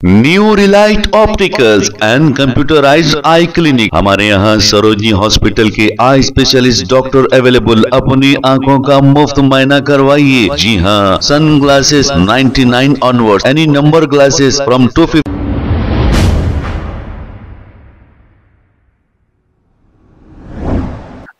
New Relight opticals and computerised I clinic. हमारे यहाँ Sarojini hospital के आई स्पेशलिस्ट डॉक्टर अवेलेबल। अपनी आंखों का मुफ्त मायना करवाइए। जी हाँ, sun glasses 99 onward, any number glasses from 250।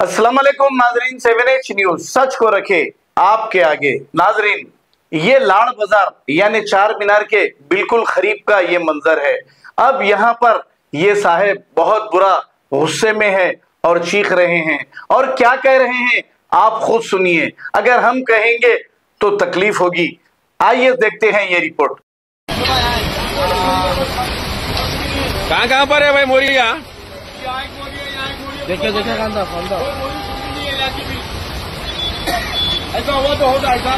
अस्सलाम वालेकुम नाजरीन, 7H न्यूज सच को रखे आपके आगे। नाजरीन, ये लाड़ बाजार यानी चार मीनार के बिल्कुल करीब का ये मंजर है। अब यहाँ पर ये साहब बहुत बुरा गुस्से में है और चीख रहे हैं, और क्या कह रहे हैं आप खुद सुनिए। अगर हम कहेंगे तो तकलीफ होगी। आइए देखते हैं ये रिपोर्ट। कहाँ पर है भाई मोरिया? देखे ऐसा हुआ तो होता ऐसा।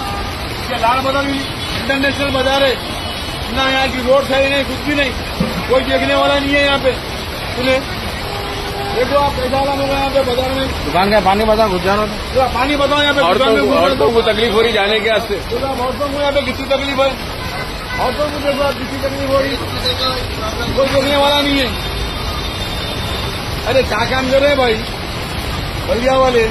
लाल बाजार इंटरनेशनल बाजार है ना, यहाँ की रोड सही नहीं, कुछ भी नहीं, कोई देखने वाला नहीं है यहाँ पे। सुने देखो आप कैसा हाल होगा यहाँ पे बाजार में। दुकान का पानी बताओ, घुस जाना तो पानी बताओ यहाँ पे। औरतों को तकलीफ हो रही जाने के वास्ते। औरतों को यहाँ पे किसी तकलीफ है, औरतों को देखो आप किसी तकलीफ हो रही, कोई देखने वाला नहीं है। अरे क्या काम कर रहे हैं भाई बलिया वाले?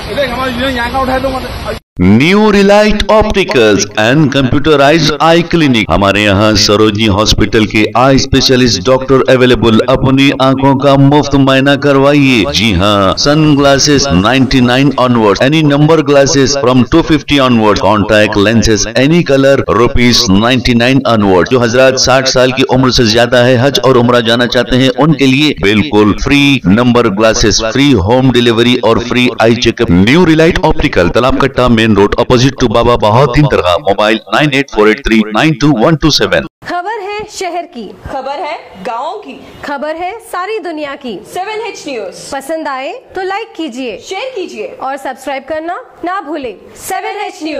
देख हमारे यहाँ का उठाए तो मतलब। New Relight opticals and computerised I clinic. हमारे यहाँ सरोजनी हॉस्पिटल के आई स्पेशलिस्ट डॉक्टर अवेलेबल। अपनी आंखों का मुफ्त मायना करवाइए। जी हाँ, sun glasses 99 onward, any number glasses from 250 onward, contact lenses any colour ₹99 onward. जो हजरात 60 साल की उम्र से ज्यादा है, हज और उम्रा जाना चाहते हैं, उनके लिए बिल्कुल free number glasses, free home delivery और free eye checkup. New Relight Optical, Talab Katta main road, opposite to Baba Bahauddin Dargah. Mobile 9848392127। खबर है शहर की, खबर है गाँव की, खबर है सारी दुनिया की। 7H न्यूज पसंद आए तो लाइक कीजिए, शेयर कीजिए और सब्सक्राइब करना ना भूले। 7H news.